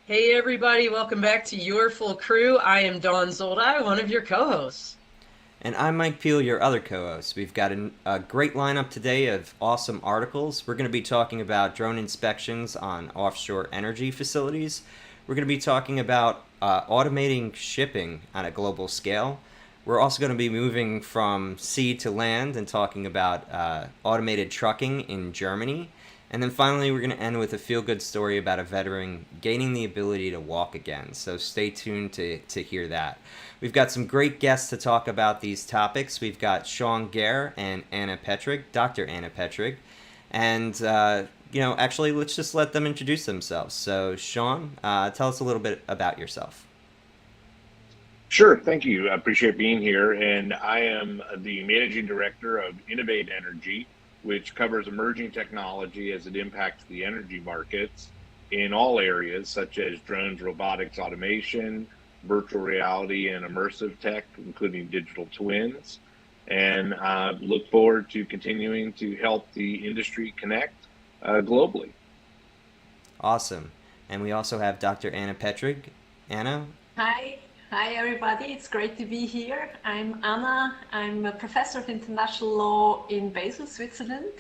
Hey everybody, welcome back to Your Full Crew. I am Dawn Zoldai, one of your co-hosts. And I'm Mike Peel, your other co host. We've got a great lineup today of awesome articles. We're going to be talking about drone inspections on offshore energy facilities. We're going to be talking about automating shipping on a global scale. We're also going to be moving from sea to land and talking about automated trucking in Germany. And then finally, we're going to end with a feel-good story about a veteran gaining the ability to walk again. So stay tuned to hear that. We've got some great guests to talk about these topics. We've got Sean Guerre and Anna Petrig, Dr. Anna Petrig. And, actually, let's just let them introduce themselves. So, Sean, tell us a little bit about yourself. Sure, thank you. I appreciate being here. And I am the managing director of InnovateEnergy, which covers emerging technology as it impacts the energy markets in all areas, such as drones, robotics, automation, virtual reality, and immersive tech, including digital twins. And look forward to continuing to help the industry connect globally. Awesome. And we also have Dr. Anna Petrig. Anna? Hi everybody. It's great to be here. I'm Anna. I'm a professor of international law in Basel, Switzerland.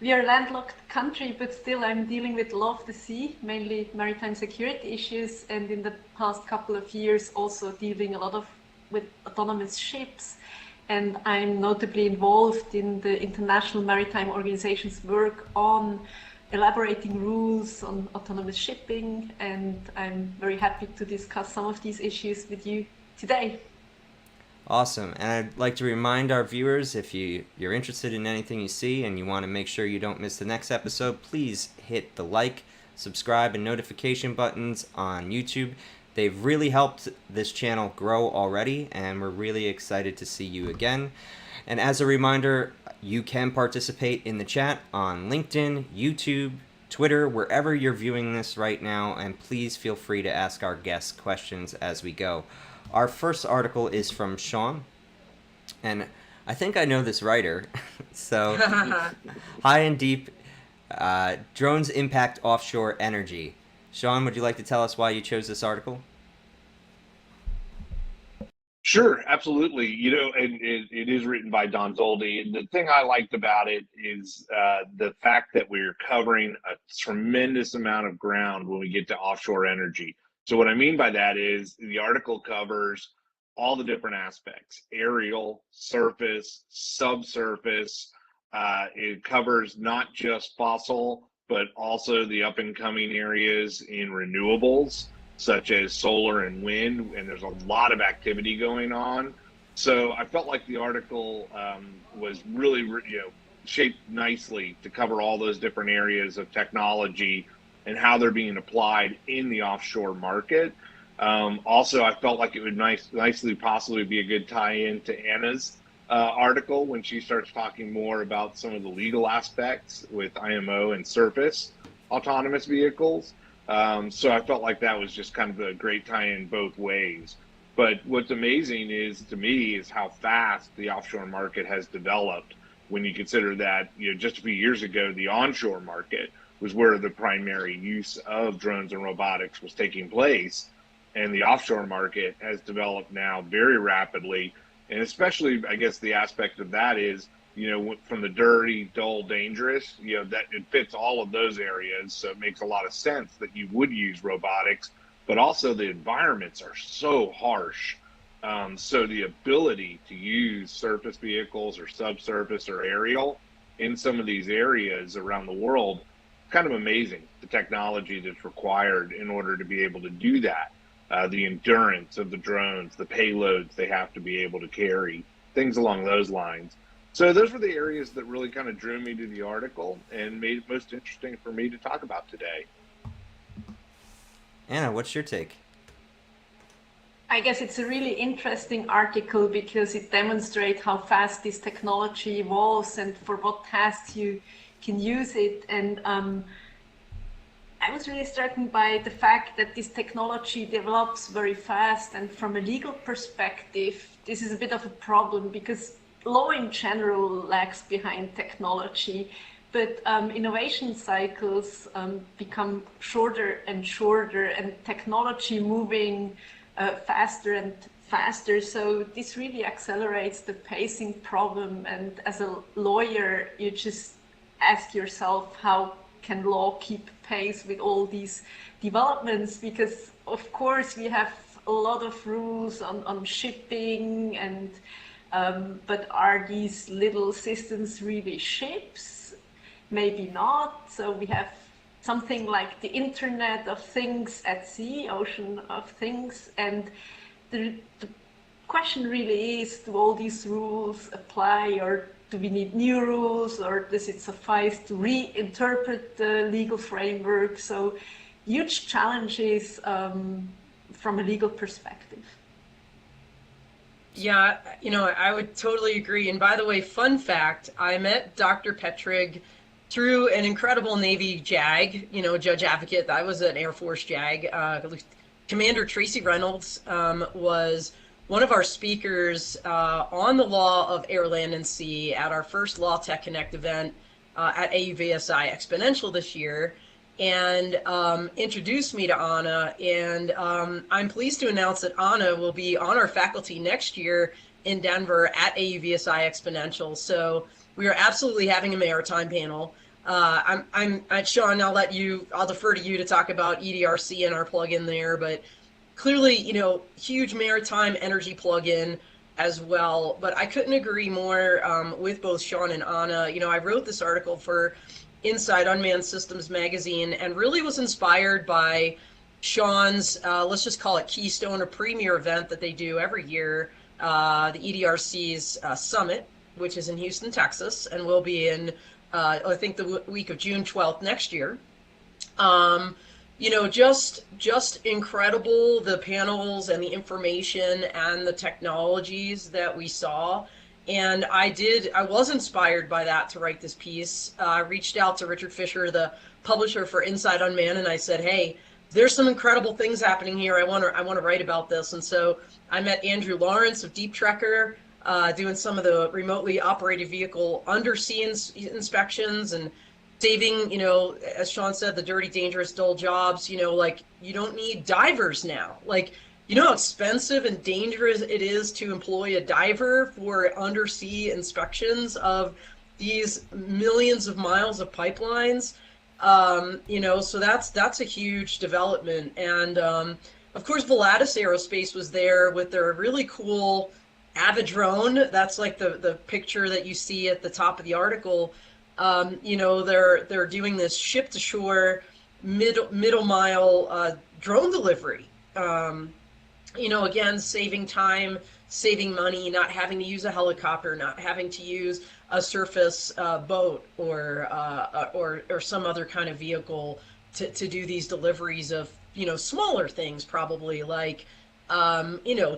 We are a landlocked country, but still I'm dealing with law of the sea, mainly maritime security issues, and in the past couple of years also dealing a lot with autonomous ships. And I'm notably involved in the International Maritime Organization's work on elaborating rules on autonomous shipping, and I'm very happy to discuss some of these issues with you today. Awesome. And I'd like to remind our viewers, if you're interested in anything you see and you want to make sure you don't miss the next episode, please hit the like, subscribe, and notification buttons on YouTube. They've really helped this channel grow already, and we're really excited to see you again. And as a reminder, you can participate in the chat on LinkedIn, YouTube, Twitter, wherever you're viewing this right now, and please feel free to ask our guests questions as we go. Our first article is from Sean, and I think I know this writer. So, high and deep, drones impact offshore energy. Sean, would you like to tell us why you chose this article? Sure, absolutely. And it is written by Don Zoldi. And the thing I liked about it is the fact that we're covering a tremendous amount of ground when we get to offshore energy. So what I mean by that is the article covers all the different aspects: aerial, surface, subsurface. It covers not just fossil, but also the up and coming areas in renewables, such as solar and wind, and there's a lot of activity going on. So I felt like the article was really, shaped nicely to cover all those different areas of technology and how they're being applied in the offshore market. Also, I felt like it would nicely possibly be a good tie-in to Anna's article when she starts talking more about some of the legal aspects with IMO and surface autonomous vehicles. So I felt like that was just kind of a great tie-in both ways. But what's amazing to me is how fast the offshore market has developed when you consider that, just a few years ago, the onshore market was where the primary use of drones and robotics was taking place. And the offshore market has developed now very rapidly. And especially, I guess, the aspect of that is, from the dirty, dull, dangerous, that it fits all of those areas. So it makes a lot of sense that you would use robotics, but also the environments are so harsh. So the ability to use surface vehicles or subsurface or aerial in some of these areas around the world, kind of amazing, the technology that's required in order to be able to do that. The endurance of the drones, the payloads they have to be able to carry, things along those lines. So those were the areas that really kind of drew me to the article and made it most interesting for me to talk about today. Anna, what's your take? I guess it's a really interesting article because it demonstrates how fast this technology evolves and for what tasks you can use it. And I was really struck by the fact that this technology develops very fast. And from a legal perspective, this is a bit of a problem because law in general lags behind technology, but innovation cycles become shorter and shorter, and technology moving faster and faster. So this really accelerates the pacing problem. And as a lawyer, you just ask yourself, how can law keep pace with all these developments? Because of course we have a lot of rules on shipping, and but are these little systems really ships? Maybe not. So we have something like the Internet of Things at sea, Ocean of Things, and the question really is, do all these rules apply, or do we need new rules, or does it suffice to reinterpret the legal framework? So huge challenges from a legal perspective. Yeah, I would totally agree. And by the way, fun fact, I met Dr. Petrig through an incredible Navy JAG, judge advocate. I was an Air Force JAG. Commander Tracy Reynolds was one of our speakers on the law of air, land, and sea at our first Law Tech Connect event at AUVSI Exponential this year, and introduced me to Anna. And I'm pleased to announce that Anna will be on our faculty next year in Denver at AUVSI Exponential. So we are absolutely having a maritime panel. Sean, I'll defer to you to talk about EDRC and our plugin there, but clearly, huge maritime energy plugin as well. But I couldn't agree more with both Sean and Anna. I wrote this article for Inside Unmanned Systems magazine and really was inspired by Sean's, let's just call it Keystone, or premier event that they do every year, the EDRC's Summit, which is in Houston, Texas, and will be in I think the week of June 12th next year. Just incredible, the panels and the information and the technologies that we saw. And I was inspired by that to write this piece. I reached out to Richard Fisher, the publisher for Inside Unmanned, and I said, hey, there's some incredible things happening here. I want to write about this. And so I met Andrew Lawrence of Deep Trekker, doing some of the remotely operated vehicle undersea inspections and saving, as Sean said, the dirty, dangerous, dull jobs. You don't need divers now. How expensive and dangerous it is to employ a diver for undersea inspections of these millions of miles of pipelines. So that's a huge development. And of course, Volatus Aerospace was there with their really cool Avidrone. That's like the picture that you see at the top of the article. They're doing this ship to shore middle mile drone delivery. Again, saving time, saving money, not having to use a helicopter, not having to use a surface boat or some other kind of vehicle to do these deliveries of smaller things, probably like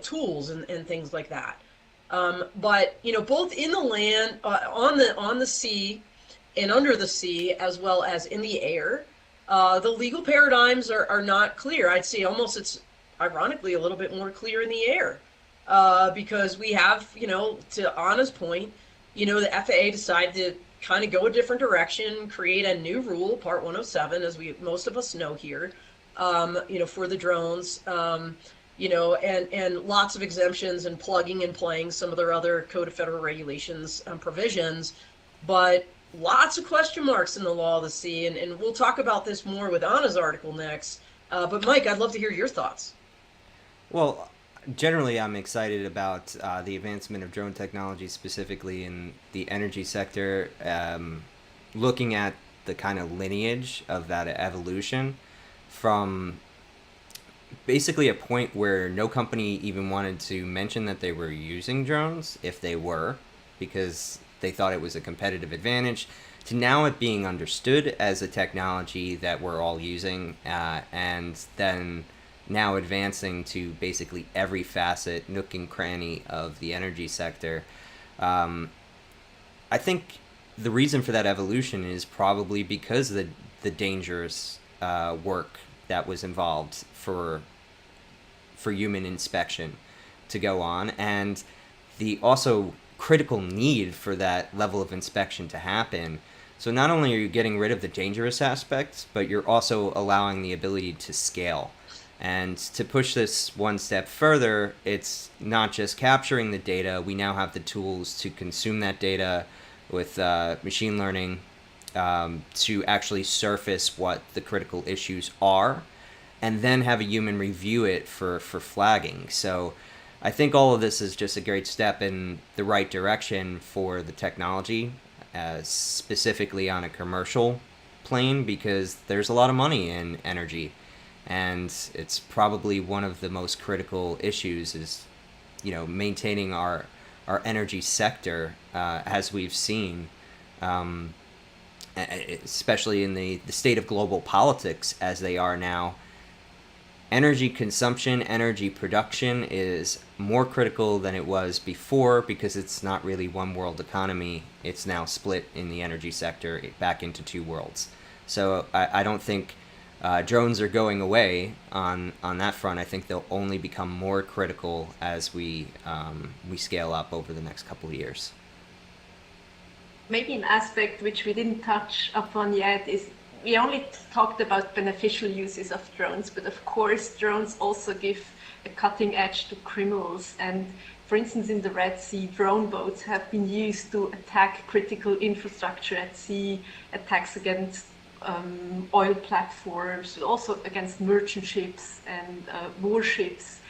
tools and things like that. But both in the land, on the sea, and under the sea, as well as in the air, the legal paradigms are not clear. I'd say almost it's ironically a little bit more clear in the air, because we have, to Anna's point, the FAA decided to kind of go a different direction, create a new rule, Part 107, as most of us know here, for the drones. And lots of exemptions and plugging and playing some of their other Code of Federal Regulations provisions, but lots of question marks in the law of the sea. And we'll talk about this more with Anna's article next. But Mike, I'd love to hear your thoughts. Well, generally, I'm excited about the advancement of drone technology, specifically in the energy sector, looking at the kind of lineage of that evolution from basically a point where no company even wanted to mention that they were using drones, if they were, because they thought it was a competitive advantage, to now it being understood as a technology that we're all using, and then now advancing to basically every facet, nook and cranny of the energy sector. I think the reason for that evolution is probably because of the dangerous work that was involved for human inspection to go on, and the also critical need for that level of inspection to happen. So not only are you getting rid of the dangerous aspects, but you're also allowing the ability to scale. And to push this one step further, it's not just capturing the data. We now have the tools to consume that data with machine learning to actually surface what the critical issues are, and then have a human review it for flagging. So I think all of this is just a great step in the right direction for the technology, specifically on a commercial plane, because there's a lot of money in energy. And it's probably one of the most critical issues is, maintaining our energy sector, as we've seen, especially in the state of global politics as they are now. Energy consumption, energy production is more critical than it was before because it's not really one world economy. It's now split in the energy sector back into two worlds. So I don't think drones are going away on that front. I think they'll only become more critical as we scale up over the next couple of years. Maybe an aspect which we didn't touch upon yet is we only talked about beneficial uses of drones, but of course drones also give a cutting edge to criminals. And for instance, in the Red Sea, drone boats have been used to attack critical infrastructure at sea, attacks against oil platforms, also against merchant ships and warships.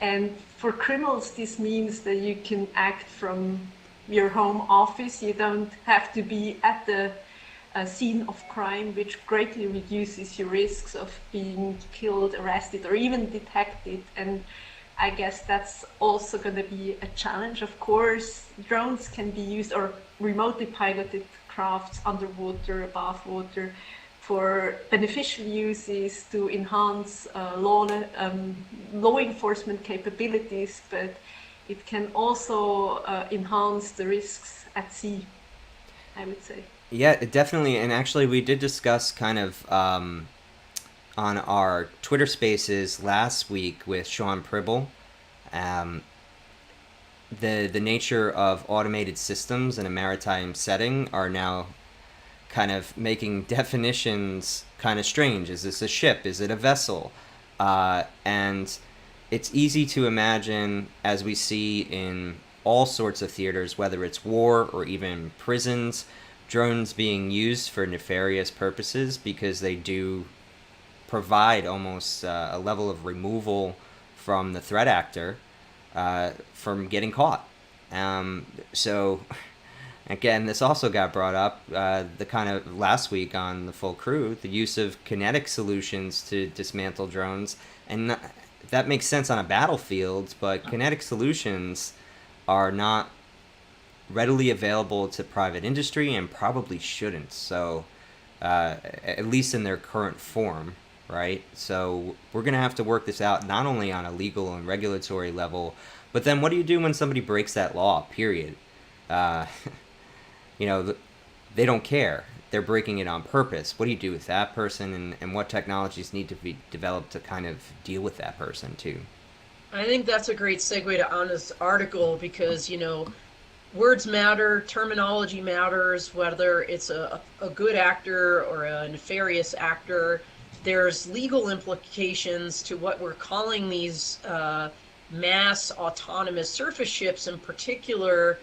And for criminals, this means that you can act from your home office. You don't have to be at the scene of crime, which greatly reduces your risks of being killed, arrested, or even detected. And I guess that's also going to be a challenge. Of course, drones can be used, or remotely piloted crafts underwater, above water, for beneficial uses to enhance law enforcement capabilities, but it can also enhance the risks at sea, I would say. Yeah, definitely. And actually, we did discuss kind of on our Twitter Spaces last week with Sean Pribble, the nature of automated systems in a maritime setting are now kind of making definitions kind of strange. Is this a ship? Is it a vessel? And it's easy to imagine, as we see in all sorts of theaters, whether it's war or even prisons, drones being used for nefarious purposes because they do provide almost a level of removal from the threat actor from getting caught. So again, this also got brought up the kind of last week on the Full Crew, the use of kinetic solutions to dismantle drones. And that makes sense on a battlefield, but kinetic solutions are not readily available to private industry and probably shouldn't. So at least in their current form, right? So we're going to have to work this out not only on a legal and regulatory level, but then what do you do when somebody breaks that law, period? They don't care. They're breaking it on purpose. What do you do with that person, and what technologies need to be developed to kind of deal with that person too? I think that's a great segue to Anna's article because, words matter, terminology matters, whether it's a good actor or a nefarious actor. There's legal implications to what we're calling these mass autonomous surface ships in particular,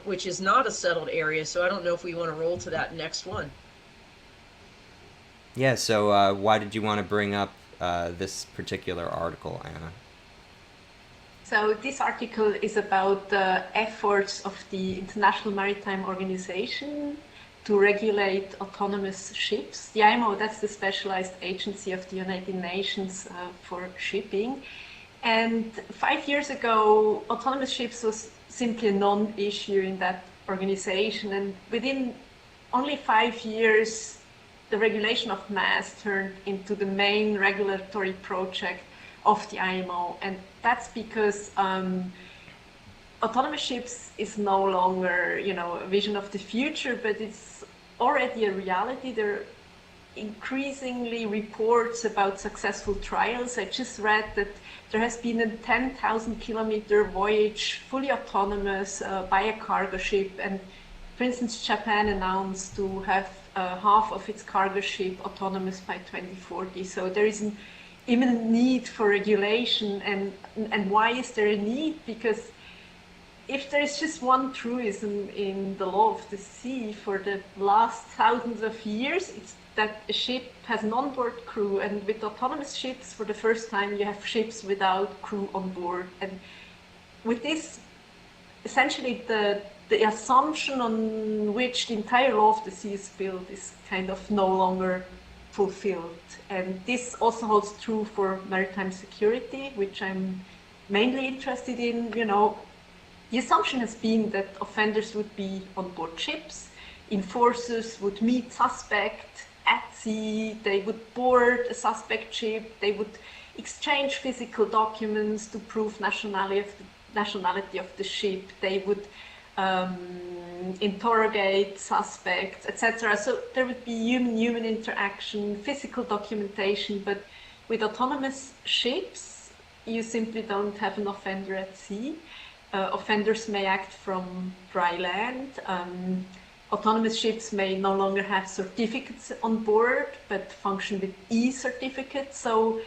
which is not a settled area. So I don't know if we want to roll to that next one. Yeah, so why did you want to bring up this particular article, Anna? So this article is about the efforts of the International Maritime Organization to regulate autonomous ships. The IMO, that's the specialized agency of the United Nations for shipping. And 5 years ago, autonomous ships was simply a non-issue in that organization. And within only 5 years, the regulation of mass turned into the main regulatory project of the IMO. And that's because autonomous ships is no longer, a vision of the future, but it's already a reality. They're increasingly reports about successful trials. I just read that there has been a 10,000 kilometer voyage, fully autonomous, by a cargo ship. And for instance, Japan announced to have half of its cargo ship autonomous by 2040. So there is an imminent need for regulation. And why is there a need? Because if there is just one truism in the law of the sea for the last thousands of years, it's that a ship has an onboard crew, and with autonomous ships, for the first time, you have ships without crew on board. And with this, essentially the assumption on which the entire law of the sea is built is kind of no longer fulfilled. And this also holds true for maritime security, which I'm mainly interested in. The assumption has been that offenders would be on board ships, enforcers would meet suspect at sea, they would board a suspect ship, they would exchange physical documents to prove nationality of the ship, they would interrogate suspects, etc. So there would be human interaction, physical documentation, but with autonomous ships, you simply don't have an offender at sea. Offenders may act from dry land. Autonomous ships may no longer have certificates on board, but function with e-certificates. So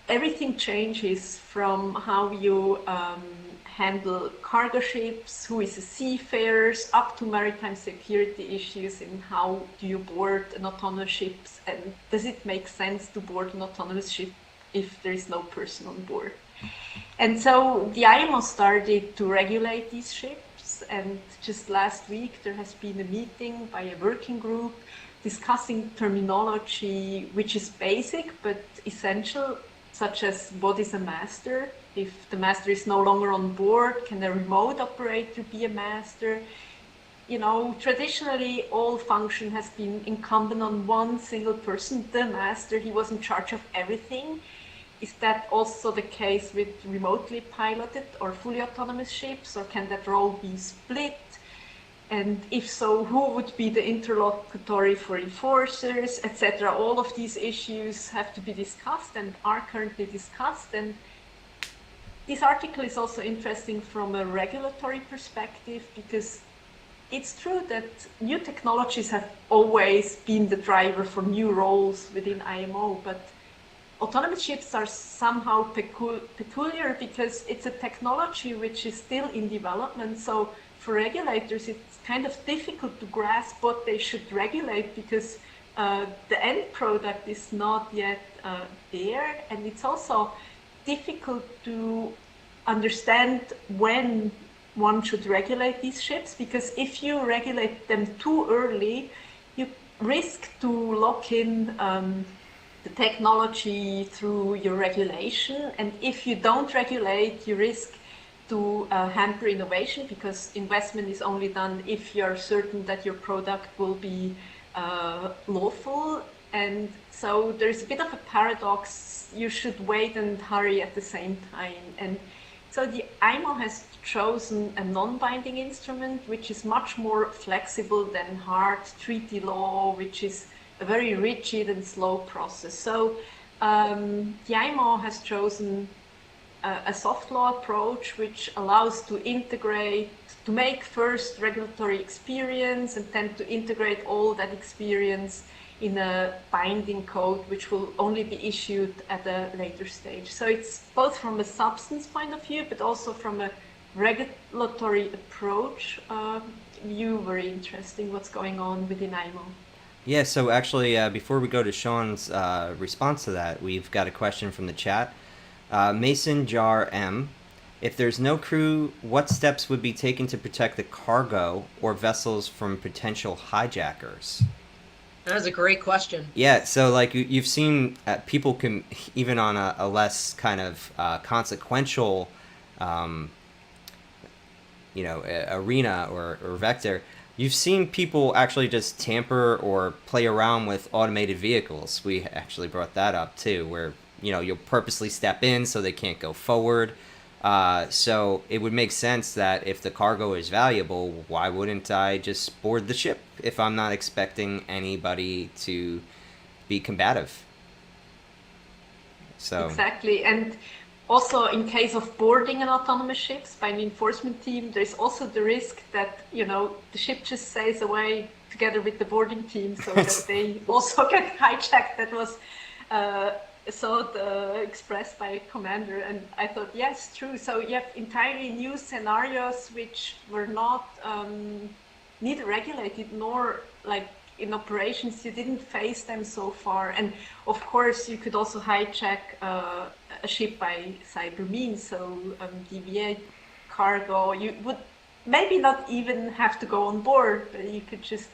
everything changes from how you handle cargo ships, who is a seafarers, up to maritime security issues in how do you board an autonomous ship, and does it make sense to board an autonomous ship if there is no person on board. And so the IMO started to regulate these ships, and just last week there has been a meeting by a working group discussing terminology which is basic but essential, such as what is a master? If the master is no longer on board, can a remote operator be a master? Traditionally all function has been incumbent on one single person, the master. He was in charge of everything. Is that also the case with remotely piloted or fully autonomous ships, or can that role be split? And if so, who would be the interlocutory for enforcers, etc.? All of these issues have to be discussed and are currently discussed. And this article is also interesting from a regulatory perspective, because it's true that new technologies have always been the driver for new roles within IMO, but autonomous ships are somehow peculiar because it's a technology which is still in development. So for regulators, it's kind of difficult to grasp what they should regulate, because the end product is not yet there. And it's also difficult to understand when one should regulate these ships, because if you regulate them too early, you risk to lock in the technology through your regulation. And if you don't regulate, you risk to hamper innovation, because investment is only done if you're certain that your product will be lawful. And so there's a bit of a paradox. You should wait and hurry at the same time. And so the IMO has chosen a non-binding instrument, which is much more flexible than hard treaty law, which is a very rigid and slow process. So the IMO has chosen a soft law approach, which allows to integrate, to make first regulatory experience and then to integrate all that experience in a binding code, which will only be issued at a later stage. So it's both from a substance point of view, but also from a regulatory approach view, very interesting what's going on within IMO. Yeah, so actually, before we go to Sean's response to that, we've got a question from the chat. Mason Jar M. If there's no crew, what steps would be taken to protect the cargo or vessels from potential hijackers? That's a great question. Yeah, so like you've seen people can, even on a less kind of consequential, arena or vector, you've seen people actually just tamper or play around with automated vehicles. We actually brought that up too, where you'll purposely step in so they can't go forward. So it would make sense that if the cargo is valuable, why wouldn't I just board the ship if I'm not expecting anybody to be combative. So Exactly. And also, in case of boarding an autonomous ship by an enforcement team, there's also the risk that, the ship just sails away together with the boarding team, so that they also get hijacked. That was expressed by a commander, and I thought, yes, true. So you have entirely new scenarios which were not neither regulated nor like in operations. You didn't face them so far, and of course you could also hijack a ship by cyber means, so deviate cargo. You would maybe not even have to go on board, but you could just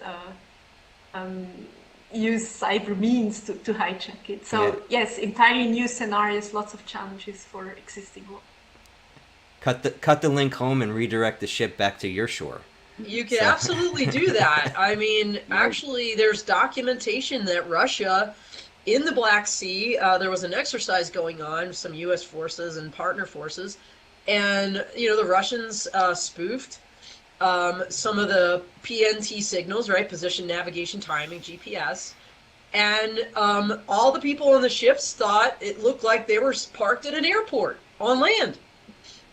use cyber means to hijack it. So yes, entirely new scenarios, lots of challenges for existing law. Cut the link home and redirect the ship back to your shore. You can absolutely do that. I mean, actually, there's documentation that Russia, in the Black Sea, there was an exercise going on, some U.S. forces and partner forces, and, the Russians spoofed some of the PNT signals, right? Position, navigation, timing, GPS. And all the people on the ships thought it looked like they were parked at an airport on land.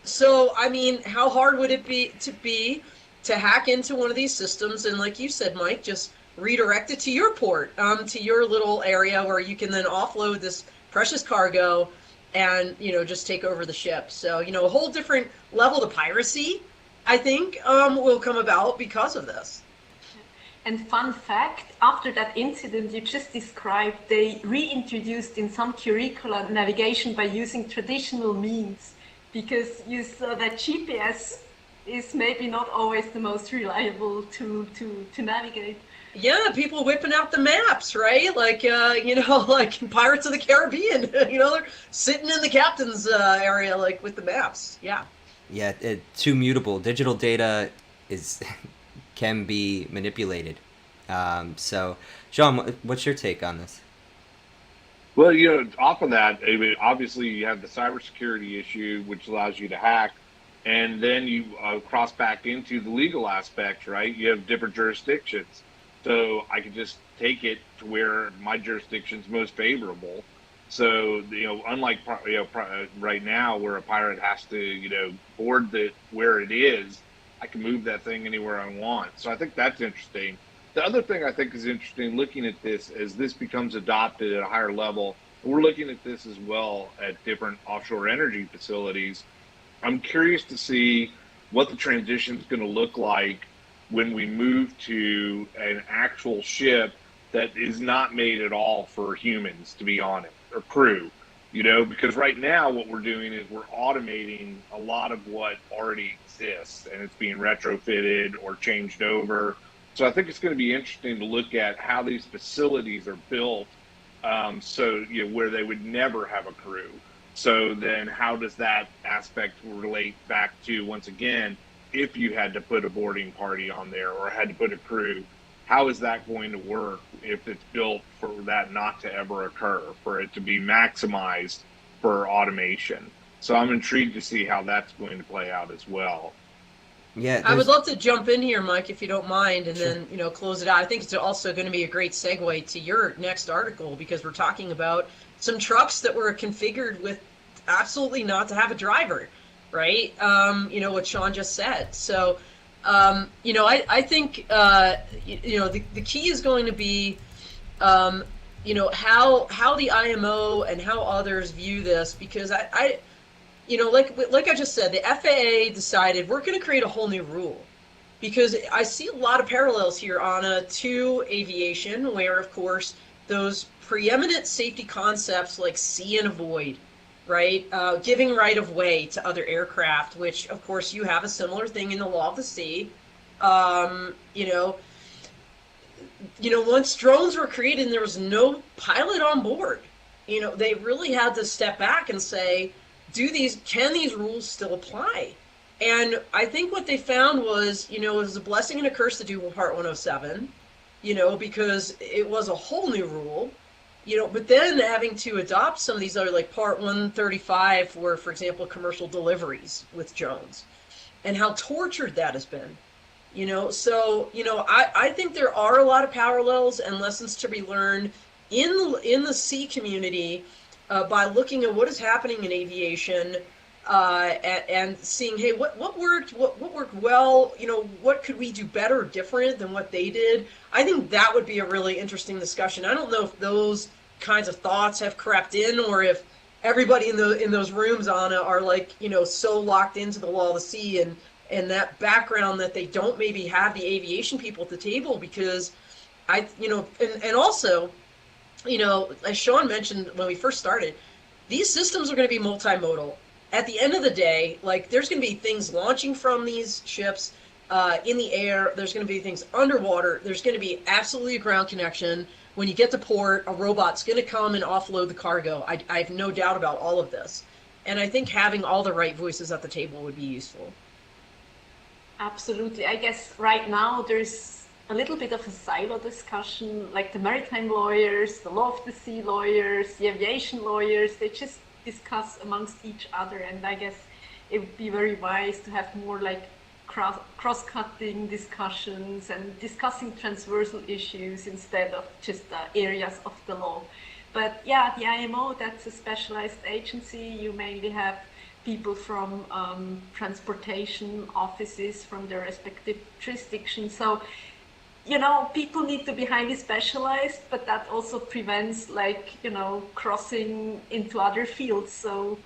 So, I mean, how hard would it be to hack into one of these systems and, like you said, Mike, just redirect it to your port, to your little area where you can then offload this precious cargo and, just take over the ship. So, a whole different level of piracy, I think, will come about because of this. And fun fact, after that incident you just described, they reintroduced in some curricula navigation by using traditional means, because you saw that GPS is maybe not always the most reliable tool to navigate. Yeah, people whipping out the maps, right? Like, like Pirates of the Caribbean, they're sitting in the captain's area, like with the maps. Yeah. Yeah, too mutable. Digital data can be manipulated. So, Sean, what's your take on this? Well, off of that, I mean, obviously you have the cybersecurity issue, which allows you to hack, and then you cross back into the legal aspects, right? You have different jurisdictions. So I could just take it to where my jurisdiction's most favorable. So, unlike, right now where a pirate has to, board where it is, I can move that thing anywhere I want. So I think that's interesting. The other thing I think is interesting looking at this as this becomes adopted at a higher level, we're looking at this as well at different offshore energy facilities. I'm curious to see what the transition is going to look like when we move to an actual ship that is not made at all for humans to be on it, or crew, because right now what we're doing is we're automating a lot of what already exists, and it's being retrofitted or changed over. So I think it's going to be interesting to look at how these facilities are built, so where they would never have a crew. So then how does that aspect relate back to, once again, if you had to put a boarding party on there or had to put a crew, how is that going to work if it's built for that not to ever occur, for it to be maximized for automation? So I'm intrigued to see how that's going to play out as well. Yeah, I would love to jump in here, Mike, if you don't mind, and then, close it out. I think it's also going to be a great segue to your next article, because we're talking about some trucks that were configured with absolutely not to have a driver, right? What Sean just said. So, I think, the key is going to be, how the IMO and how others view this, because like I just said, the FAA decided we're going to create a whole new rule, because I see a lot of parallels here, Anna, to aviation, where, of course, those preeminent safety concepts like see and avoid, right? Giving right of way to other aircraft, which, of course, you have a similar thing in the law of the sea. Once drones were created and there was no pilot on board, they really had to step back and say, can these rules still apply? And I think what they found was, it was a blessing and a curse to do Part 107, because it was a whole new rule, but then having to adopt some of these other, like Part 135 for example, commercial deliveries with drones, and how tortured that has been. So, I think there are a lot of parallels and lessons to be learned in the sea community by looking at what is happening in aviation and seeing, hey, what worked, what worked well, what could we do better or different than what they did. I think that would be a really interesting discussion. I don't know if those kinds of thoughts have crept in, or if everybody in those rooms, Anna, are like, so locked into the law of the sea and that background that they don't maybe have the aviation people at the table. Because and also, as Sean mentioned when we first started, these systems are going to be multimodal. At the end of the day, like, there's going to be things launching from these ships in the air. There's going to be things underwater. There's going to be absolutely a ground connection. When you get to port, a robot's going to come and offload the cargo. I have no doubt about all of this. And I think having all the right voices at the table would be useful. Absolutely. I guess right now there's a little bit of a silo discussion, like the maritime lawyers, the law of the sea lawyers, the aviation lawyers, they just discuss amongst each other. And I guess it would be very wise to have more like cross-cutting discussions and discussing transversal issues instead of just areas of the law. But yeah, the IMO, that's a specialized agency. You mainly have people from transportation offices from their respective jurisdictions. So, people need to be highly specialized, but that also prevents crossing into other fields. So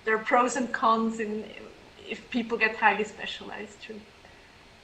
there are pros and cons if people get highly specialized too.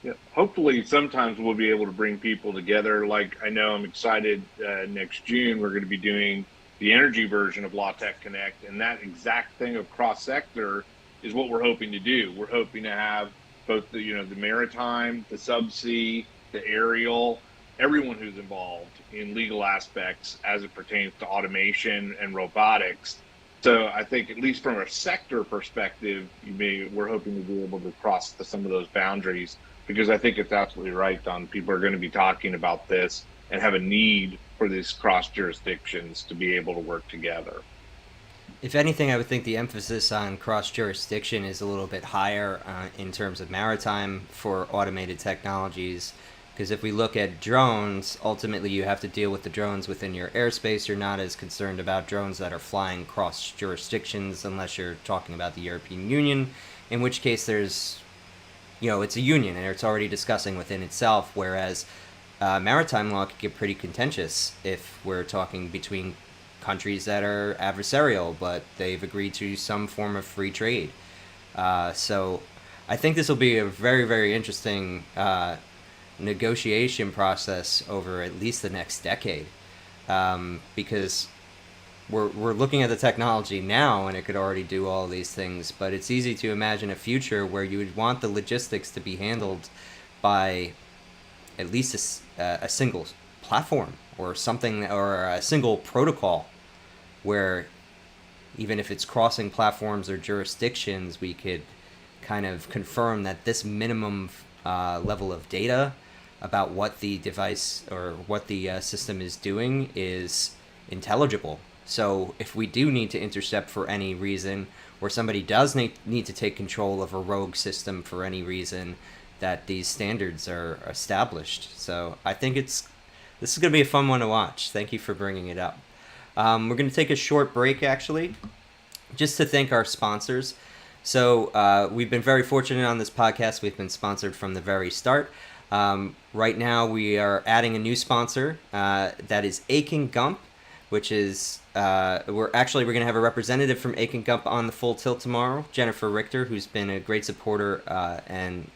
Yeah, hopefully sometimes we'll be able to bring people together. Like, I know I'm excited, next June we're going to be doing the energy version of LawTech Connect, and that exact thing of cross-sector is what we're hoping to do. We're hoping to have both the maritime, the subsea, the aerial, everyone who's involved in legal aspects as it pertains to automation and robotics. So I think, at least from a sector perspective, we're hoping to be able to cross some of those boundaries, because I think it's absolutely right, Don. People are going to be talking about this and have a need for these cross jurisdictions to be able to work together. If anything, I would think the emphasis on cross-jurisdiction is a little bit higher in terms of maritime for automated technologies. Because if we look at drones, ultimately you have to deal with the drones within your airspace. You're not as concerned about drones that are flying cross jurisdictions, unless you're talking about the European Union, in which case there's, it's a union and it's already discussing within itself, whereas maritime law could get pretty contentious if we're talking between countries that are adversarial, but they've agreed to some form of free trade. So I think this will be a very, very interesting negotiation process over at least the next decade, because we're looking at the technology now and it could already do all these things, but it's easy to imagine a future where you would want the logistics to be handled by at least a single platform or something, or a single protocol, where even if it's crossing platforms or jurisdictions, we could kind of confirm that this minimum level of data about what the device or what the system is doing is intelligible. So if we do need to intercept for any reason, or somebody does need to take control of a rogue system for any reason, that these standards are established. So I think this is going to be a fun one to watch. Thank you for bringing it up. We're going to take a short break, actually, just to thank our sponsors. So we've been very fortunate on this podcast. We've been sponsored from the very start. Right now we are adding a new sponsor, that is Akin Gump, which is, we're going to have a representative from Akin Gump on the Full Tilt tomorrow, Jennifer Richter, who's been a great supporter and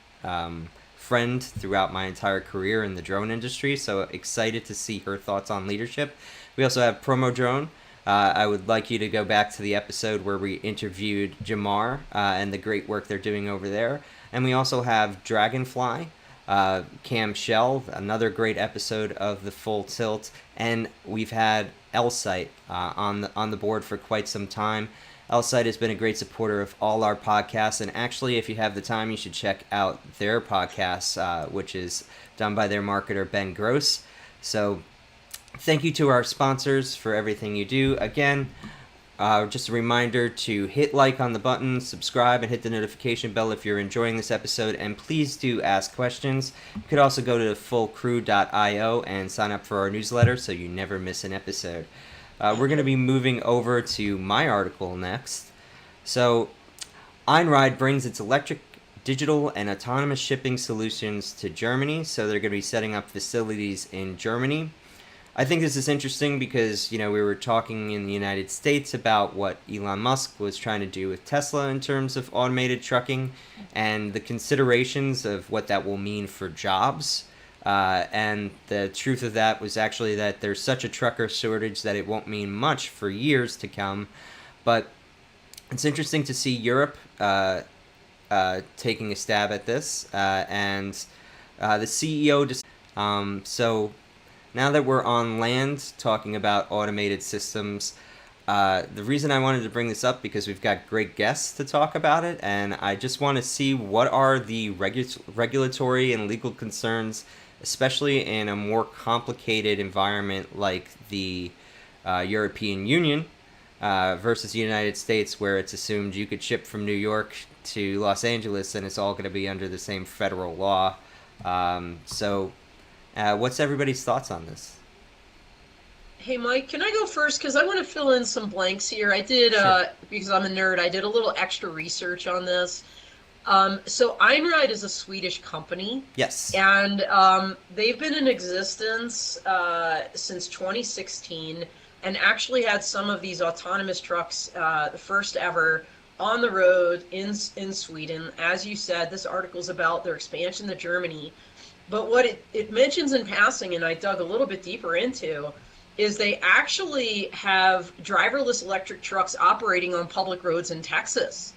friend throughout my entire career in the drone industry. So excited to see her thoughts on leadership. We also have Promo Drone. I would like you to go back to the episode where we interviewed Jamar and the great work they're doing over there. And we also have Dragonfly, Cam Shell, another great episode of the Full Tilt. And we've had Elsight on the board for quite some time. Elsight has been a great supporter of all our podcasts, and actually, if you have the time, you should check out their podcast, which is done by their marketer, Ben Gross. So thank you to our sponsors for everything you do. Again, Just a reminder to hit like on the button, subscribe, and hit the notification bell if you're enjoying this episode. And please do ask questions. You could also go to fullcrew.io and sign up for our newsletter so you never miss an episode. We're going to be moving over to my article next. So, Einride brings its electric, digital, and autonomous shipping solutions to Germany. So they're going to be setting up facilities in Germany. I think this is interesting because, we were talking in the United States about what Elon Musk was trying to do with Tesla in terms of automated trucking and the considerations of what that will mean for jobs. And the truth of that was actually that there's such a trucker shortage that it won't mean much for years to come. But it's interesting to see Europe taking a stab at this. And the CEO just... So now that we're on land talking about automated systems, the reason I wanted to bring this up because we've got great guests to talk about it, and I just want to see what are the regulatory and legal concerns, especially in a more complicated environment like the European Union versus the United States, where it's assumed you could ship from New York to Los Angeles and it's all going to be under the same federal law. What's everybody's thoughts on this? Hey, Mike, can I go first? Because I want to fill in some blanks here. I did, Sure. because I'm a nerd, I did a little extra research on this. So Einride is a Swedish company. Yes. And they've been in existence since 2016 and actually had some of these autonomous trucks, the first ever, on the road in Sweden. As you said, this article is about their expansion to Germany. But what it mentions in passing, and I dug a little bit deeper into, is they actually have driverless electric trucks operating on public roads in Texas.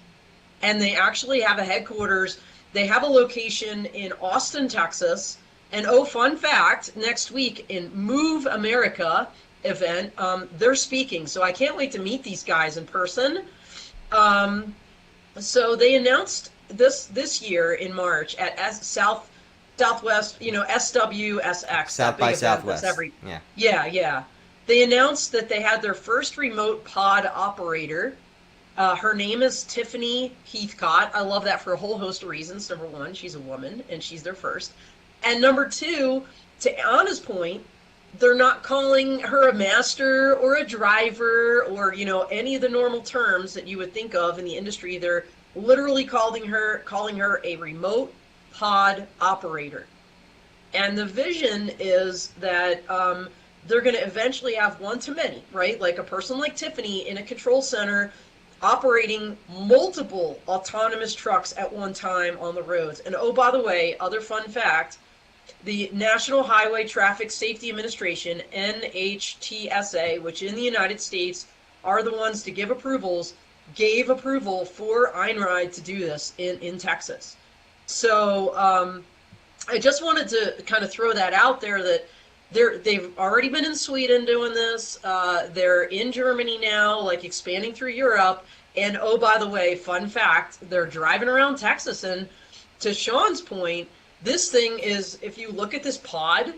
And they actually have a headquarters. They have a location in Austin, Texas. And fun fact, next week in Move America event, they're speaking. So I can't wait to meet these guys in person. So they announced this year in March at Southwest, SWSX. South by Southwest. Yeah. They announced that they had their first remote pod operator. Her name is Tiffany Heathcott. I love that for a whole host of reasons. Number one, she's a woman, and she's their first. And number two, to Anna's point, they're not calling her a master or a driver or, any of the normal terms that you would think of in the industry. They're literally calling her a remote pod operator. And the vision is that they're going to eventually have one-to-many, right? Like a person like Tiffany in a control center operating multiple autonomous trucks at one time on the roads. And by the way, other fun fact, the National Highway Traffic Safety Administration, NHTSA, which in the United States are the ones to give approvals, gave approval for Einride to do this in Texas. So I just wanted to kind of throw that out there that they've already been in Sweden doing this. They're in Germany now, like expanding through Europe. And by the way, fun fact, they're driving around Texas. And to Sean's point, this thing is, if you look at this pod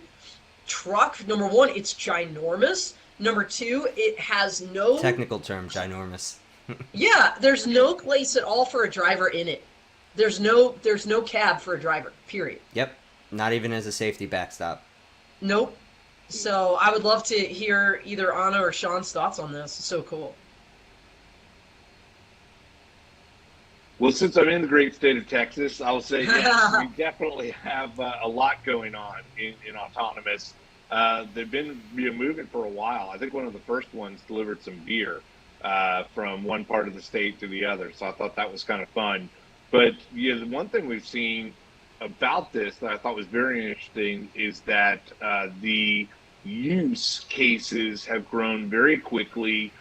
truck, number one, it's ginormous. Number two, it has no... Technical term, ginormous. Yeah, there's no place at all for a driver in it. There's no cab for a driver, period. Yep. Not even as a safety backstop. Nope. So I would love to hear either Anna or Sean's thoughts on this. It's so cool. Well, since I'm in the great state of Texas, I'll say yes, we definitely have a lot going on in autonomous. They've been moving for a while. I think one of the first ones delivered some beer from one part of the state to the other. So I thought that was kind of fun. But the one thing we've seen about this that I thought was very interesting is that the use cases have grown very quickly,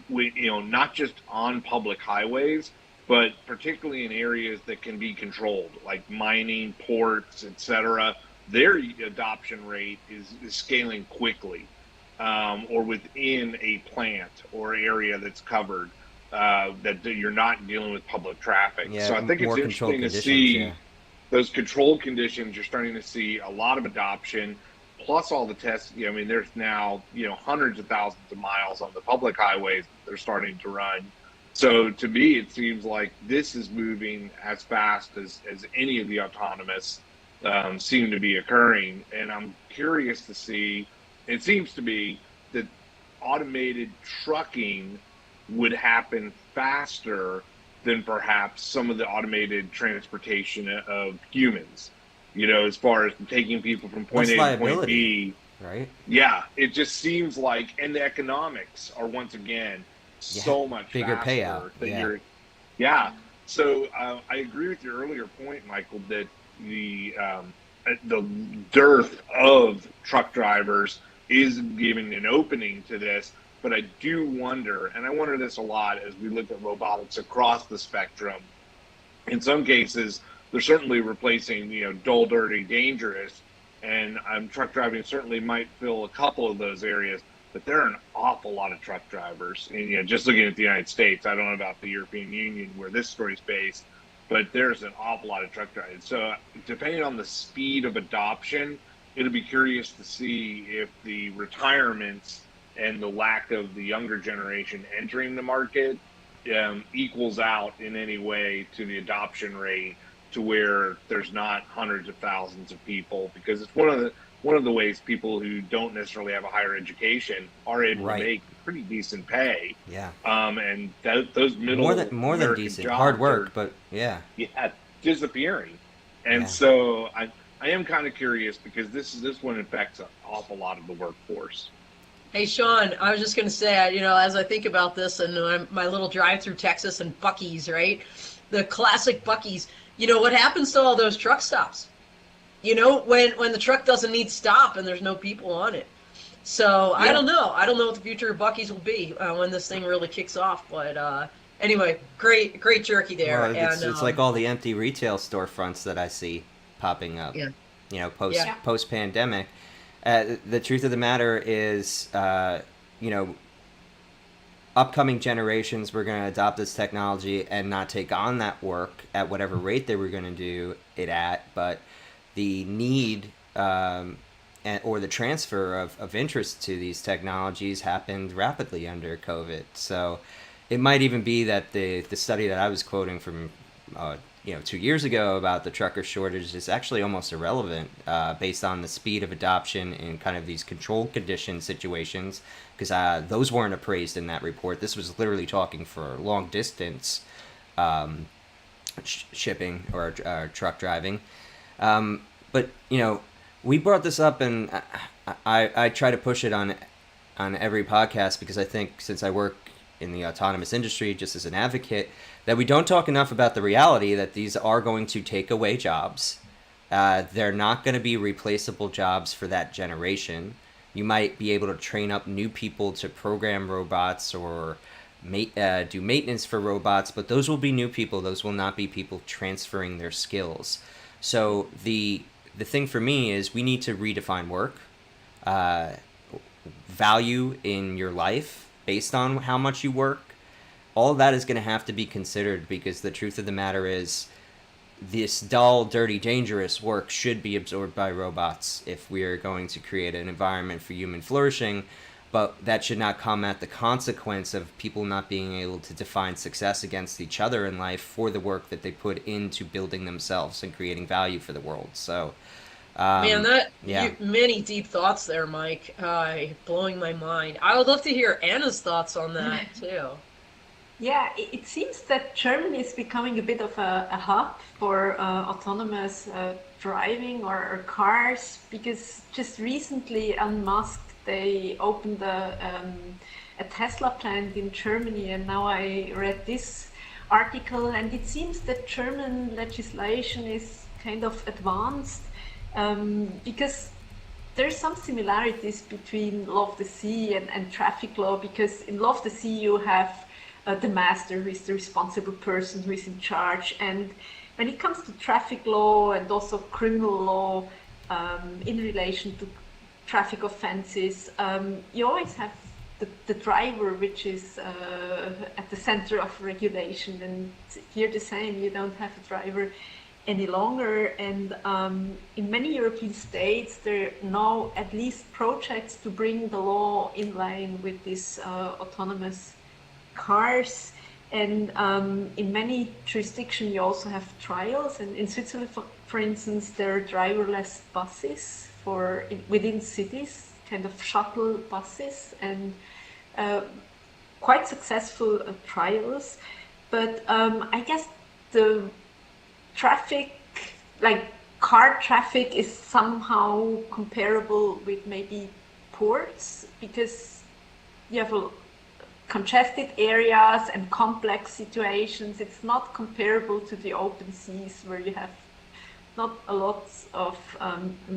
not just on public highways, but particularly in areas that can be controlled, like mining, ports, etc. Their adoption rate is scaling quickly, or within a plant or area that's covered, that you're not dealing with public traffic. Yeah, so I think it's interesting to see those controlled conditions. You're starting to see a lot of adoption. plus all the tests. I mean, there's now, hundreds of thousands of miles on the public highways that they're starting to run. So to me, it seems like this is moving as fast as any of the autonomous seem to be occurring. And I'm curious to see, it seems to be that automated trucking would happen faster than perhaps some of the automated transportation of humans, as far as taking people from point A to point B. Right? Yeah, it just seems like, and the economics are once again so much bigger faster payout. So I agree with your earlier point, Michael, that the dearth of truck drivers is giving an opening to this. But I do wonder, and I wonder this a lot as we look at robotics across the spectrum. In some cases, they're certainly replacing, dull, dirty, dangerous, and truck driving certainly might fill a couple of those areas. But there are an awful lot of truck drivers, and just looking at the United States, I don't know about the European Union where this story is based, but there's an awful lot of truck drivers. So depending on the speed of adoption, it'll be curious to see if the retirements and the lack of the younger generation entering the market equals out in any way to the adoption rate, to where there's not hundreds of thousands of people, because it's one of the ways people who don't necessarily have a higher education are able to make pretty decent pay. Yeah. And those middle more than decent, hard work, but disappearing. And so I am kind of curious, because this one affects an awful lot of the workforce. Hey, Sean, I was just going to say, as I think about this and my little drive through Texas and Buc-ee's, right? The classic Buc-ee's, what happens to all those truck stops? When the truck doesn't need stop and there's no people on it. So I don't know. I don't know what the future of Buc-ee's will be when this thing really kicks off. But anyway, great jerky there. Well, it's like all the empty retail storefronts that I see popping up, post pandemic. The truth of the matter is, upcoming generations were going to adopt this technology and not take on that work at whatever rate they were going to do it at, but the need or the transfer of interest to these technologies happened rapidly under COVID. So it might even be that the study that I was quoting from 2 years ago about the trucker shortage is actually almost irrelevant based on the speed of adoption in kind of these controlled condition situations, because those weren't appraised in that report. This was literally talking for long distance shipping or truck driving. But we brought this up, and I try to push it on every podcast, because I think, since I work in the autonomous industry just as an advocate, that we don't talk enough about the reality that these are going to take away jobs. They're not going to be replaceable jobs for that generation. You might be able to train up new people to program robots or do maintenance for robots, but those will be new people. Those will not be people transferring their skills. So the thing for me is, we need to redefine work, value in your life based on how much you work. All of that is going to have to be considered, because the truth of the matter is, this dull, dirty, dangerous work should be absorbed by robots if we are going to create an environment for human flourishing. But that should not come at the consequence of people not being able to define success against each other in life for the work that they put into building themselves and creating value for the world. So, many deep thoughts there, Mike. Blowing my mind. I would love to hear Anna's thoughts on that too. Yeah, it seems that Germany is becoming a bit of a hub for autonomous driving or cars, because just recently Elon Musk, they opened a Tesla plant in Germany, and now I read this article, and it seems that German legislation is kind of advanced, because there's some similarities between law of the sea and traffic law, because in law of the sea you have the master, who is the responsible person, who is in charge, and when it comes to traffic law and also criminal law in relation to traffic offenses, you always have the driver, which is at the center of regulation, and here the same, you don't have a driver any longer. And in many European states, there are now at least projects to bring the law in line with these autonomous cars. And in many jurisdictions, you also have trials. And in Switzerland, for instance, there are driverless buses within cities, kind of shuttle buses, and quite successful trials. But I guess the traffic, like car traffic, is somehow comparable with maybe ports, because you have congested areas and complex situations. It's not comparable to the open seas, where you have not a lot of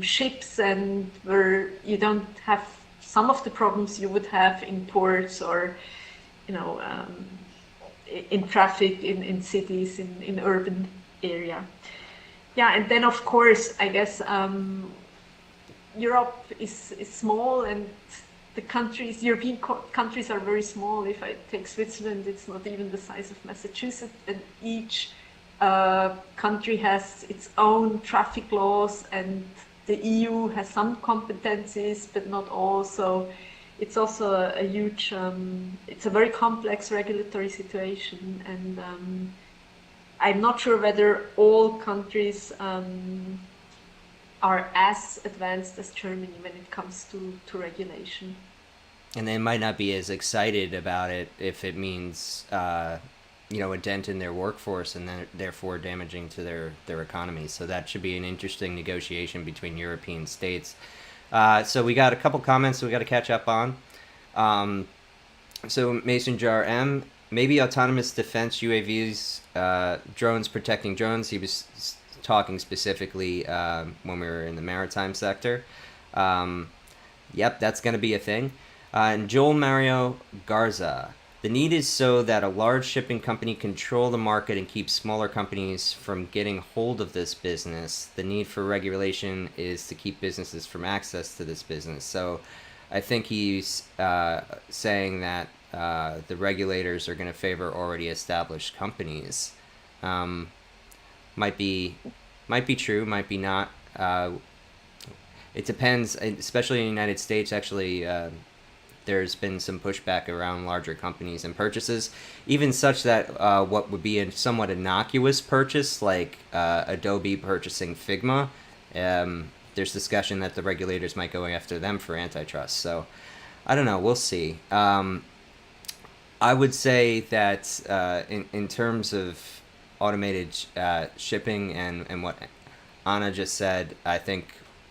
ships, and where you don't have some of the problems you would have in ports, or in traffic in cities, in urban area. Yeah, and then of course, I guess Europe is small, and the European countries are very small. If I take Switzerland, it's not even the size of Massachusetts, and each country has its own traffic laws, and the EU has some competencies, but not all. So it's also a huge, it's a very complex regulatory situation, and I'm not sure whether all countries are as advanced as Germany when it comes to regulation. And they might not be as excited about it if it means, a dent in their workforce, and then therefore damaging to their economy. So that should be an interesting negotiation between European states. So we got a couple comments we got to catch up on. So Mason Jar M, maybe autonomous defense UAVs, drones protecting drones. He was talking specifically when we were in the maritime sector. Yep, that's going to be a thing. And Joel Mario Garza, the need is so that a large shipping company control the market and keep smaller companies from getting hold of this business. The need for regulation is to keep businesses from access to this business. So I think he's saying that the regulators are going to favor already established companies. Might be true, might be not. It depends, especially in the United States. Actually, there's been some pushback around larger companies and purchases, even such that what would be a somewhat innocuous purchase, like Adobe purchasing Figma, there's discussion that the regulators might go after them for antitrust. So I don't know, we'll see. I would say that in terms of automated shipping and what Anna just said, I think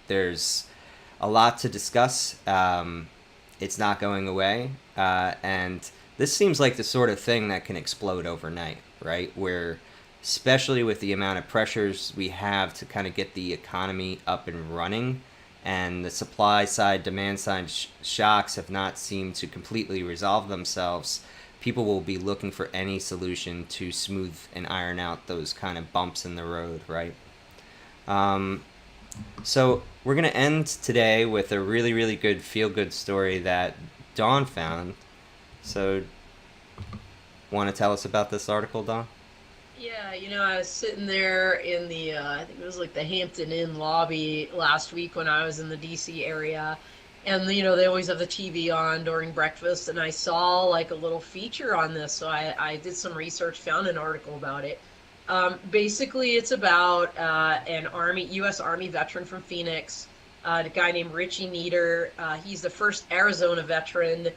there's a lot to discuss. It's not going away, and this seems like the sort of thing that can explode overnight, right? Where, especially with the amount of pressures we have to kind of get the economy up and running, and the supply side, demand side shocks have not seemed to completely resolve themselves, people will be looking for any solution to smooth and iron out those kind of bumps in the road, right? So we're going to end today with a really, really good feel-good story that Dawn found. So, want to tell us about this article, Dawn? Yeah, I was sitting there in the, I think it was like the Hampton Inn lobby last week when I was in the DC area. And, they always have the TV on during breakfast. And I saw like a little feature on this. So I did some research, found an article about it. Basically, it's about an U.S. Army veteran from Phoenix, a guy named Richie Nieder. He's the first Arizona veteran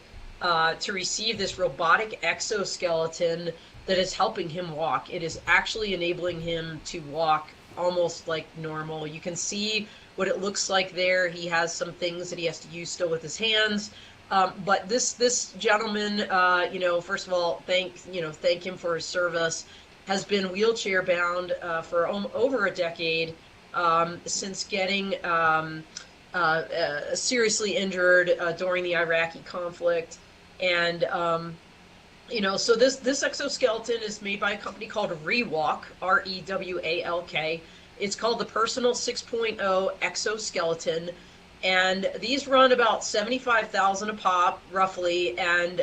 to receive this robotic exoskeleton that is helping him walk. It is actually enabling him to walk almost like normal. You can see what it looks like there. He has some things that he has to use still with his hands. But this gentleman, first of all, thank him for his service. Has been wheelchair bound for over a decade since getting seriously injured during the Iraqi conflict. And, so this exoskeleton is made by a company called Rewalk, Rewalk. It's called the Personal 6.0 Exoskeleton. And these run about $75,000 a pop, roughly. And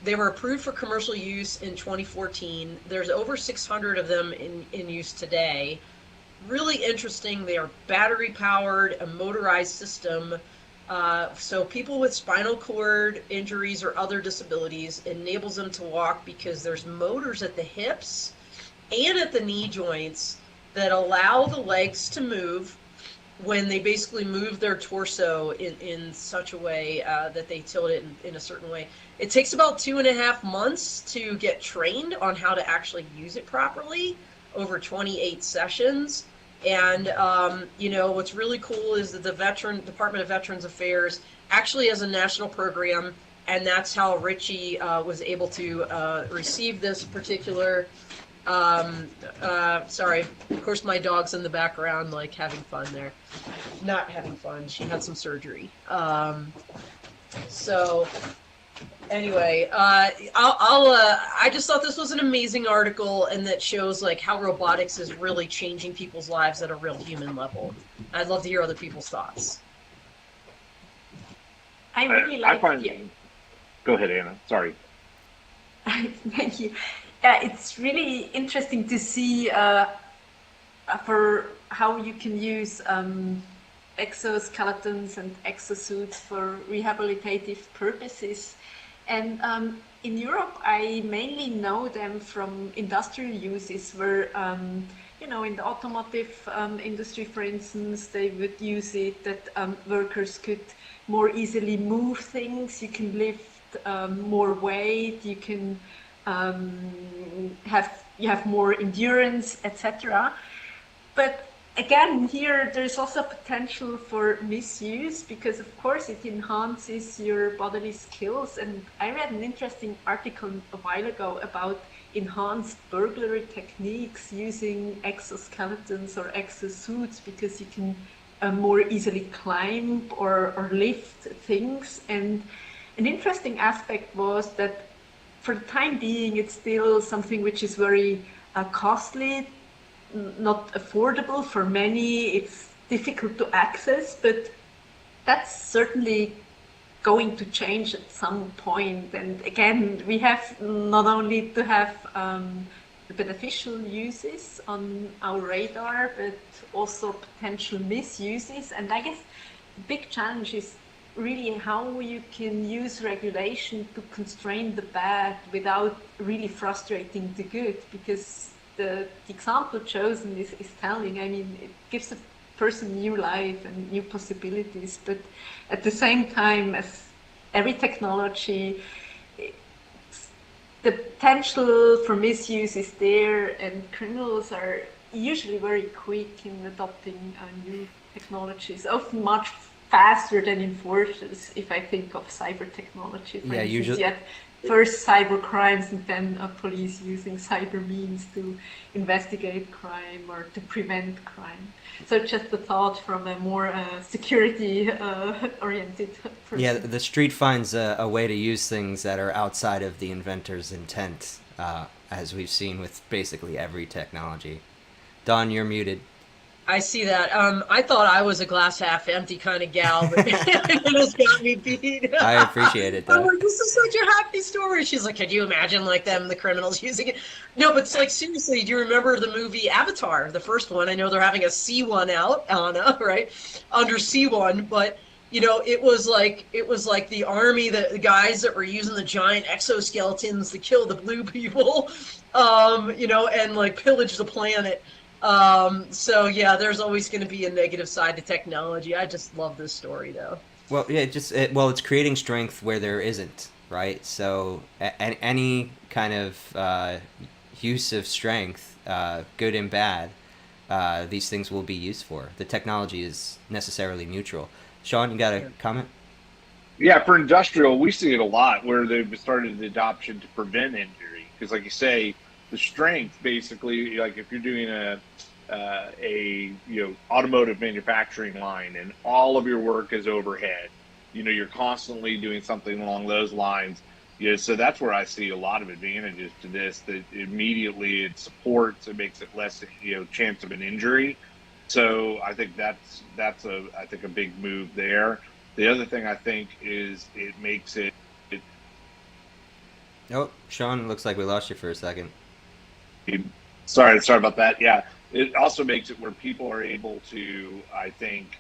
they were approved for commercial use in 2014. There's over 600 of them in use today. Really interesting. They are battery powered, a motorized system. So people with spinal cord injuries or other disabilities, enables them to walk because there's motors at the hips and at the knee joints that allow the legs to move when they basically move their torso in such a way that they tilt it in a certain way. It takes about 2.5 months to get trained on how to actually use it properly over 28 sessions. And, what's really cool is that the Department of Veterans Affairs actually has a national program, and that's how Richie was able to receive this particular sorry, of course my dog's in the background, like having fun there. Not having fun, she had some surgery. So anyway, I just thought this was an amazing article, and that shows like how robotics is really changing people's lives at a real human level. I'd love to hear other people's thoughts. I really like Go ahead, Anna. Sorry. Thank you. Yeah, it's really interesting to see for how you can use exoskeletons and exosuits for rehabilitative purposes. And in Europe, I mainly know them from industrial uses where, in the automotive industry, for instance, they would use it that workers could more easily move things. You can lift more weight, you can have more endurance, etc. But again, here there's also potential for misuse because, of course, it enhances your bodily skills. And I read an interesting article a while ago about enhanced burglary techniques using exoskeletons or exosuits because you can more easily climb or lift things. And an interesting aspect was that for the time being, it's still something which is very costly, not affordable for many. It's difficult to access, but that's certainly going to change at some point. And again, we have not only to have the beneficial uses on our radar, but also potential misuses. And I guess the big challenge is really how you can use regulation to constrain the bad without really frustrating the good, because the example chosen is telling. I mean, it gives a person new life and new possibilities, but at the same time, as every technology, the potential for misuse is there, and criminals are usually very quick in adopting new technologies, often much faster than enforcers. If I think of cyber technology, for instance, usually. yet first cyber crimes and then police using cyber means to investigate crime or to prevent crime. So just a thought from a more security oriented person. Yeah, the street finds a way to use things that are outside of the inventor's intent, as we've seen with basically every technology. Dawn, you're muted. I see that. I thought I was a glass half empty kind of gal, but it just got me beat. I appreciate it, though. I'm like, this is such a happy story. She's like, could you imagine like the criminals using it? No, but it's like, seriously, do you remember the movie Avatar, the first one? I know they're having a C1 out, Anna, right? Undersea one, but it was like the army, the guys that were using the giant exoskeletons to kill the blue people, and like pillage the planet. So yeah, there's always going to be a negative side to technology. I just love this story though. Well, yeah, it's creating strength where there isn't, right? So any kind of use of strength, good and bad, these things will be used for. The technology is necessarily neutral. Sean, you got a comment? Yeah, for industrial, we see it a lot where they've started the adoption to prevent injury. Because like you say, the strength basically, like if you're doing a automotive manufacturing line and all of your work is overhead, you're constantly doing something along those lines. So that's where I see a lot of advantages to this, that immediately it supports, it makes it less chance of an injury. So I think that's a big move there. The other thing I think is it makes it Oh, Sean, looks like we lost you for a second. Sorry about that. Yeah, it also makes it where people are able to, I think,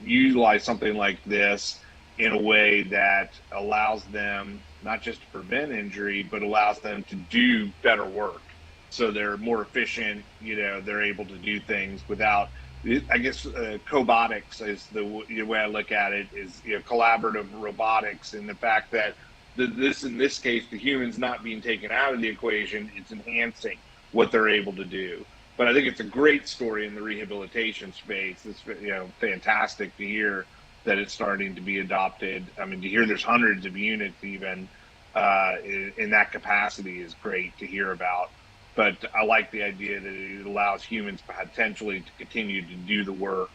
utilize something like this in a way that allows them not just to prevent injury, but allows them to do better work. So they're more efficient. They're able to do things without. I guess cobotics is the way I look at it, is collaborative robotics, and the fact that in this case, the human's not being taken out of the equation, it's enhancing what they're able to do. But I think it's a great story in the rehabilitation space. It's fantastic to hear that it's starting to be adopted. I mean, to hear there's hundreds of units even in that capacity is great to hear about. But I like the idea that it allows humans potentially to continue to do the work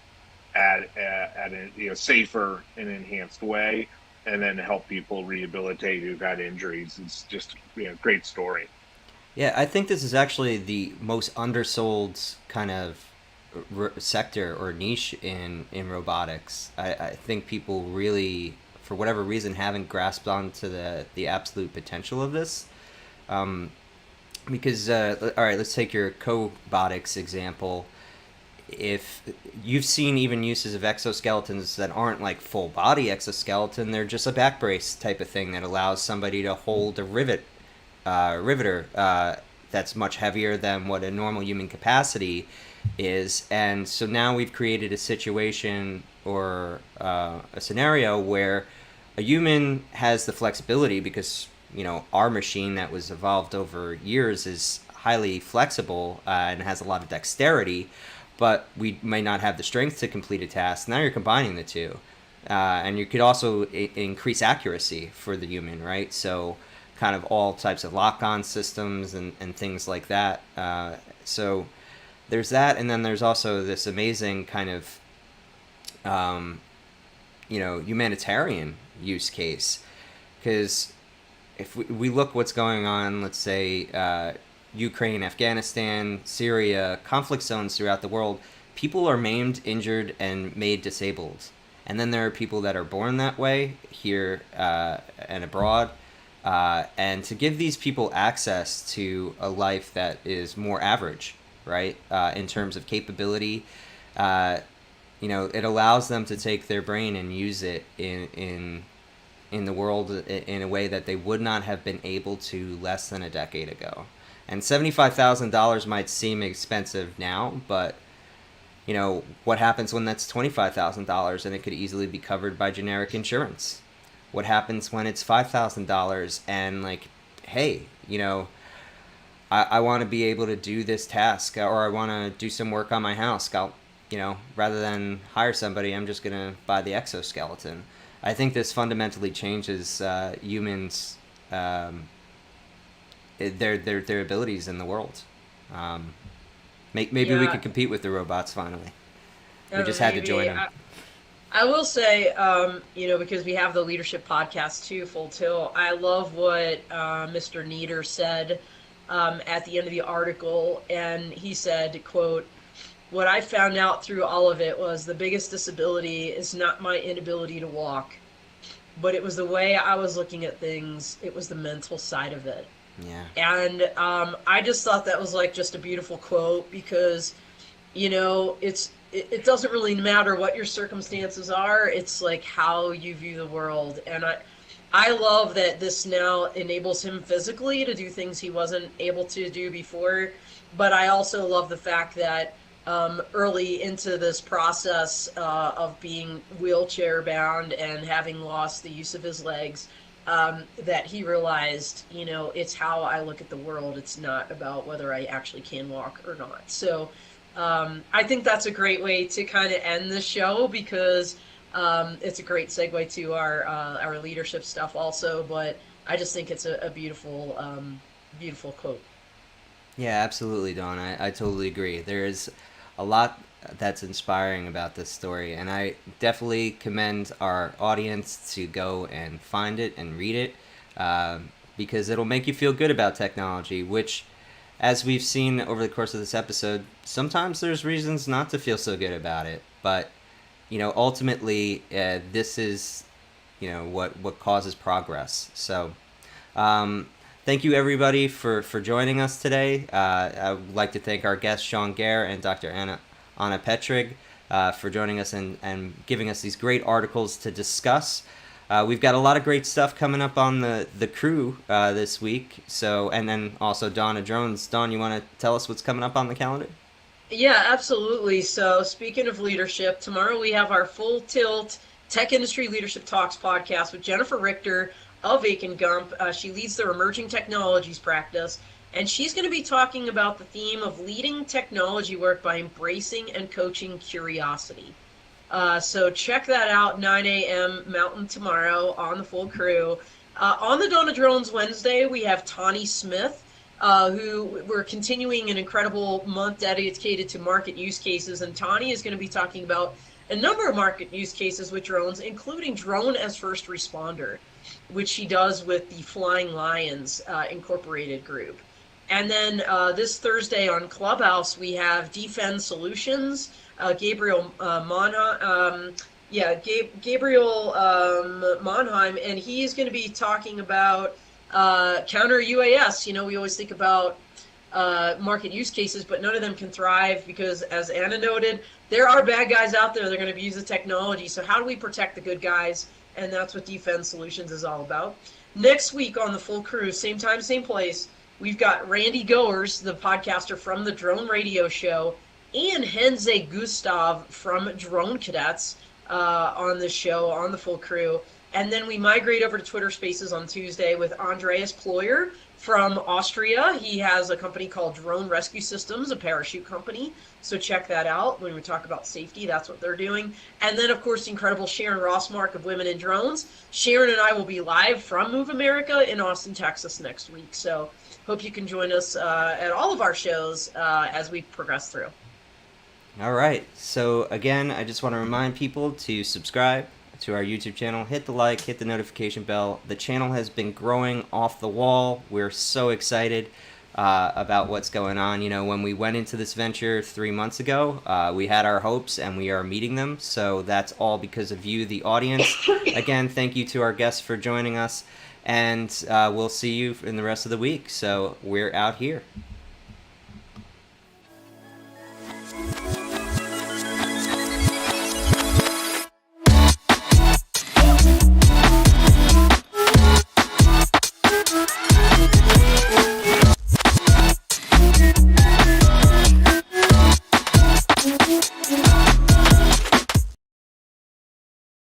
at a safer and enhanced way, and then help people rehabilitate who've had injuries. It's just a great story. Yeah, I think this is actually the most undersold kind of sector or niche in robotics. I think people really, for whatever reason, haven't grasped onto the absolute potential of this. Because, all right, let's take your cobotics example. If you've seen even uses of exoskeletons that aren't like full body exoskeleton, they're just a back brace type of thing that allows somebody to hold a riveter that's much heavier than what a normal human capacity is. And so now we've created a situation or a scenario where a human has the flexibility because our machine that was evolved over years is highly flexible and has a lot of dexterity, but we may not have the strength to complete a task. Now you're combining the two, and you could also increase accuracy for the human, right? So kind of all types of lock-on systems and things like that. So there's that, and then there's also this amazing kind of humanitarian use case, because if we look what's going on, let's say Ukraine, Afghanistan, Syria, conflict zones throughout the world, people are maimed, injured, and made disabled. And then there are people that are born that way here and abroad. And to give these people access to a life that is more average, right, in terms of capability, it allows them to take their brain and use it in the world in a way that they would not have been able to less than a decade ago. And $75,000 might seem expensive now, but what happens when that's $25,000 and it could easily be covered by generic insurance? What happens when it's $5,000 and hey, I want to be able to do this task, or I want to do some work on my house. Rather than hire somebody, I'm just gonna buy the exoskeleton. I think this fundamentally changes humans. Their abilities in the world. Maybe we could compete with the robots finally. We just had to join them. I will say, because we have the leadership podcast too, Full Tilt, I love what Mr. Nieder said at the end of the article, and he said, quote, "What I found out through all of it was the biggest disability is not my inability to walk, but it was the way I was looking at things. It was the mental side of it." Yeah. And I just thought that was just a beautiful quote, because it doesn't really matter what your circumstances are. It's how you view the world. And I love that this now enables him physically to do things he wasn't able to do before. But I also love the fact that early into this process of being wheelchair bound and having lost the use of his legs, that he realized, it's how I look at the world. It's not about whether I actually can walk or not. So I think that's a great way to kind of end the show, because it's a great segue to our leadership stuff also. But I just think it's a beautiful, beautiful quote. Yeah, absolutely, Dawn. I totally agree. There's a lot that's inspiring about this story, and I definitely commend our audience to go and find it and read it, because it'll make you feel good about technology, which, as we've seen over the course of this episode, sometimes there's reasons not to feel so good about it. But ultimately, this is what causes progress. So thank you everybody for joining us today. I would like to thank our guests Sean Guerre and Dr. Anna Petrig for joining us and giving us these great articles to discuss. We've got a lot of great stuff coming up on the crew this week. So, and then also Dawn of Drones. Dawn, you want to tell us what's coming up on the calendar? Yeah, absolutely. So speaking of leadership, tomorrow we have our Full Tilt Tech Industry Leadership Talks podcast with Jennifer Richter of Aiken Gump. She leads their emerging technologies practice, and she's going to be talking about the theme of leading technology work by embracing and coaching curiosity. So check that out, 9 a.m. Mountain tomorrow on the full crew. On the Dawn of Drones Wednesday, we have Tawny Smith, who we're continuing an incredible month dedicated to market use cases. And Tawny is going to be talking about a number of market use cases with drones, including drone as first responder, which she does with the Flying Lions Incorporated group. And then this Thursday on Clubhouse, we have Defend Solutions. Gabriel Monheim, and he's going to be talking about counter UAS. We always think about market use cases, but none of them can thrive because, as Anna noted, there are bad guys out there that are going to abuse the technology. So how do we protect the good guys? And that's what Defend Solutions is all about. Next week on the full crew, same time, same place, we've got Randy Goers, the podcaster from the Drone Radio Show, and Henze Gustav from Drone Cadets on the show, on the full crew. And then we migrate over to Twitter Spaces on Tuesday with Andreas Ployer from Austria. He has a company called Drone Rescue Systems, a parachute company. So check that out. When we talk about safety, that's what they're doing. And then, of course, the incredible Sharon Rossmark of Women in Drones. Sharon and I will be live from Move America in Austin, Texas next week. So hope you can join us at all of our shows as we progress through. All right. So again, I just want to remind people to subscribe to our YouTube channel, hit the like, hit the notification bell. The channel has been growing off the wall. We're so excited about what's going on. When we went into this venture 3 months ago, we had our hopes and we are meeting them. So that's all because of you, the audience. Again, thank you to our guests for joining us, and we'll see you in the rest of the week. So we're out here.